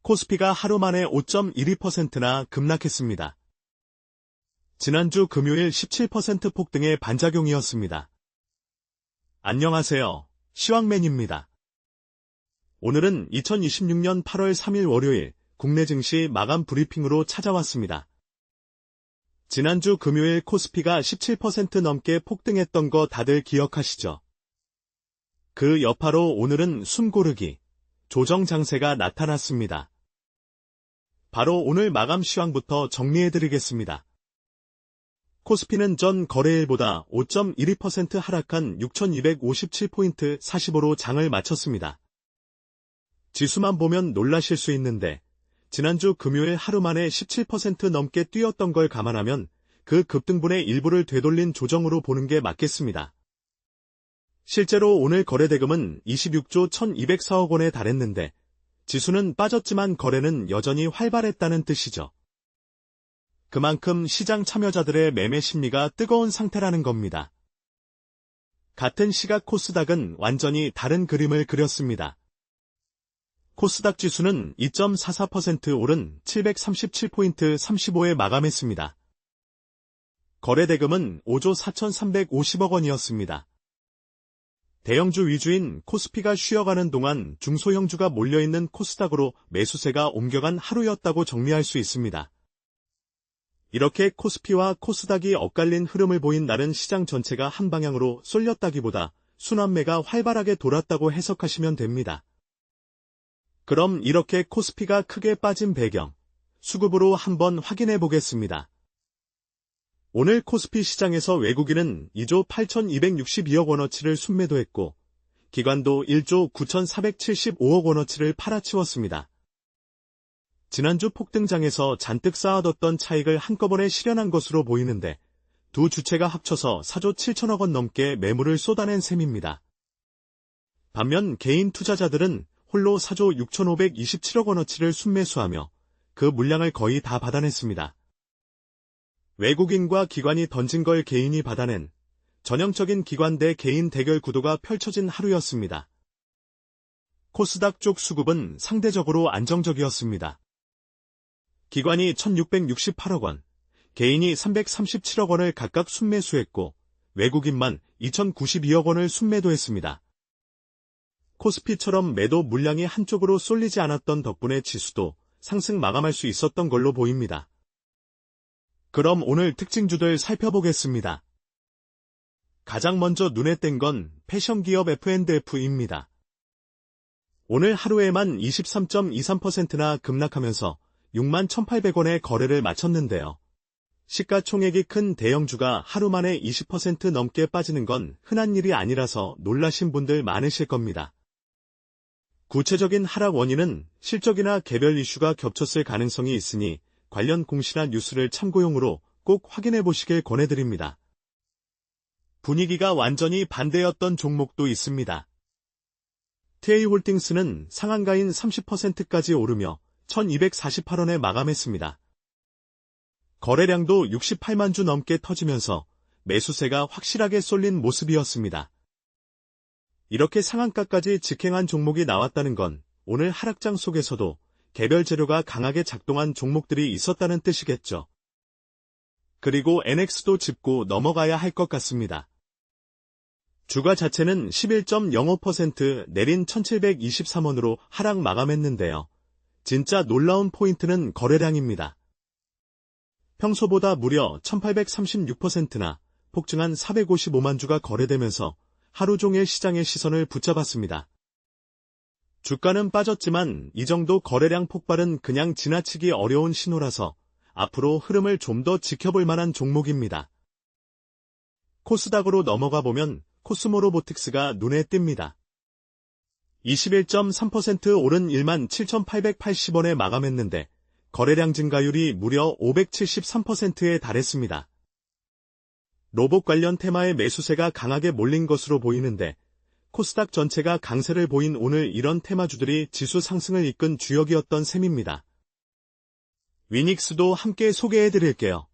코스피가 하루 만에 5.12%나 급락했습니다. 지난주 금요일 17% 폭등의 반작용이었습니다. 안녕하세요. 시황맨입니다. 오늘은 2026년 8월 3일 월요일 국내 증시 마감 브리핑으로 찾아왔습니다. 지난주 금요일 코스피가 17% 넘게 폭등했던 거 다들 기억하시죠? 그 여파로 오늘은 숨고르기, 조정 장세가 나타났습니다. 바로 오늘 마감 시황부터 정리해드리겠습니다. 코스피는 전 거래일보다 5.12% 하락한 6,257포인트 45로 장을 마쳤습니다. 지수만 보면 놀라실 수 있는데 지난주 금요일 하루 만에 17% 넘게 뛰었던 걸 감안하면 그 급등분의 일부를 되돌린 조정으로 보는 게 맞겠습니다. 실제로 오늘 거래대금은 26조 1,204억 원에 달했는데 지수는 빠졌지만 거래는 여전히 활발했다는 뜻이죠. 그만큼 시장 참여자들의 매매 심리가 뜨거운 상태라는 겁니다. 같은 시각 코스닥은 완전히 다른 그림을 그렸습니다. 코스닥 지수는 2.44% 오른 737포인트 35에 마감했습니다. 거래대금은 5조 4,350억 원이었습니다. 대형주 위주인 코스피가 쉬어가는 동안 중소형주가 몰려있는 코스닥으로 매수세가 옮겨간 하루였다고 정리할 수 있습니다. 이렇게 코스피와 코스닥이 엇갈린 흐름을 보인 날은 시장 전체가 한 방향으로 쏠렸다기보다 순환매가 활발하게 돌았다고 해석하시면 됩니다. 그럼 이렇게 코스피가 크게 빠진 배경, 수급으로 한번 확인해 보겠습니다. 오늘 코스피 시장에서 외국인은 2조 8,262억 원어치를 순매도했고 기관도 1조 9,475억 원어치를 팔아치웠습니다. 지난주 폭등장에서 잔뜩 쌓아뒀던 차익을 한꺼번에 실현한 것으로 보이는데 두 주체가 합쳐서 4조 7천억 원 넘게 매물을 쏟아낸 셈입니다. 반면 개인 투자자들은 홀로 4조 6,527억 원어치를 순매수하며 그 물량을 거의 다 받아냈습니다. 외국인과 기관이 던진 걸 개인이 받아낸 전형적인 기관 대 개인 대결 구도가 펼쳐진 하루였습니다. 코스닥 쪽 수급은 상대적으로 안정적이었습니다. 기관이 1,668억 원, 개인이 337억 원을 각각 순매수했고 외국인만 2,092억 원을 순매도했습니다. 코스피처럼 매도 물량이 한쪽으로 쏠리지 않았던 덕분에 지수도 상승 마감할 수 있었던 걸로 보입니다. 그럼 오늘 특징주들 살펴보겠습니다. 가장 먼저 눈에 띈 건 패션기업 F&F입니다. 오늘 하루에만 23.23%나 급락하면서 6만 1,800원의 거래를 마쳤는데요. 시가총액이 큰 대형주가 하루 만에 20% 넘게 빠지는 건 흔한 일이 아니라서 놀라신 분들 많으실 겁니다. 구체적인 하락 원인은 실적이나 개별 이슈가 겹쳤을 가능성이 있으니 관련 공시나 뉴스를 참고용으로 꼭 확인해 보시길 권해드립니다. 분위기가 완전히 반대였던 종목도 있습니다. TA홀딩스는 상한가인 30%까지 오르며 1,248원에 마감했습니다. 거래량도 68만 주 넘게 터지면서 매수세가 확실하게 쏠린 모습이었습니다. 이렇게 상한가까지 직행한 종목이 나왔다는 건 오늘 하락장 속에서도 개별 재료가 강하게 작동한 종목들이 있었다는 뜻이겠죠. 그리고 NX도 짚고 넘어가야 할 것 같습니다. 주가 자체는 11.05% 내린 1,723원으로 하락 마감했는데요. 진짜 놀라운 포인트는 거래량입니다. 평소보다 무려 1,836%나 폭증한 455만 주가 거래되면서 하루 종일 시장의 시선을 붙잡았습니다. 주가는 빠졌지만 이 정도 거래량 폭발은 그냥 지나치기 어려운 신호라서 앞으로 흐름을 좀 더 지켜볼 만한 종목입니다. 코스닥으로 넘어가 보면 코스모로보틱스가 눈에 띕니다. 21.3% 오른 17,880원에 마감했는데 거래량 증가율이 무려 573%에 달했습니다. 로봇 관련 테마의 매수세가 강하게 몰린 것으로 보이는데 코스닥 전체가 강세를 보인 오늘 이런 테마주들이 지수 상승을 이끈 주역이었던 셈입니다. 위닉스도 함께 소개해드릴게요.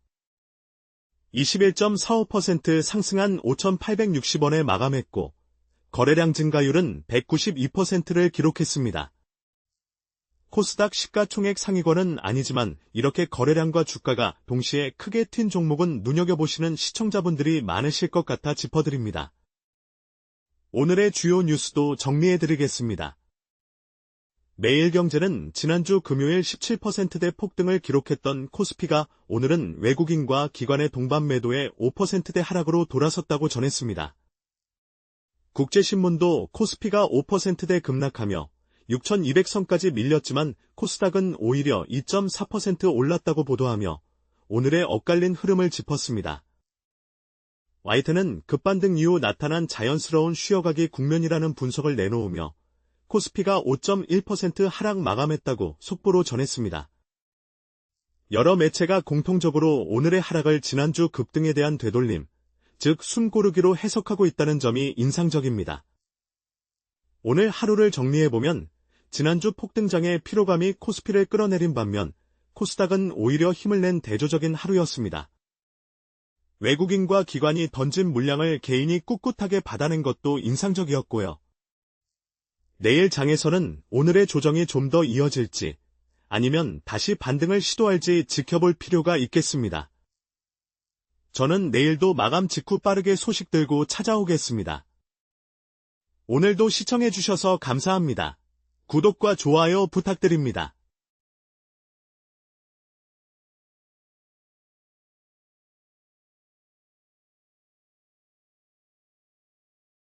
21.45% 상승한 5,860원에 마감했고 거래량 증가율은 192%를 기록했습니다. 코스닥 시가총액 상위권은 아니지만 이렇게 거래량과 주가가 동시에 크게 튄 종목은 눈여겨보시는 시청자분들이 많으실 것 같아 짚어드립니다. 오늘의 주요 뉴스도 정리해드리겠습니다. 매일경제는 지난주 금요일 17%대 폭등을 기록했던 코스피가 오늘은 외국인과 기관의 동반 매도에 5%대 하락으로 돌아섰다고 전했습니다. 국제신문도 코스피가 5%대 급락하며 6,200선까지 밀렸지만 코스닥은 오히려 2.4% 올랐다고 보도하며 오늘의 엇갈린 흐름을 짚었습니다. 와이트는 급반등 이후 나타난 자연스러운 쉬어가기 국면이라는 분석을 내놓으며 코스피가 5.1% 하락 마감했다고 속보로 전했습니다. 여러 매체가 공통적으로 오늘의 하락을 지난주 급등에 대한 되돌림, 즉 숨고르기로 해석하고 있다는 점이 인상적입니다. 오늘 하루를 정리해보면 지난주 폭등장의 피로감이 코스피를 끌어내린 반면 코스닥은 오히려 힘을 낸 대조적인 하루였습니다. 외국인과 기관이 던진 물량을 개인이 꿋꿋하게 받아낸 것도 인상적이었고요. 내일 장에서는 오늘의 조정이 좀 더 이어질지 아니면 다시 반등을 시도할지 지켜볼 필요가 있겠습니다. 저는 내일도 마감 직후 빠르게 소식 들고 찾아오겠습니다. 오늘도 시청해주셔서 감사합니다. 구독과 좋아요 부탁드립니다.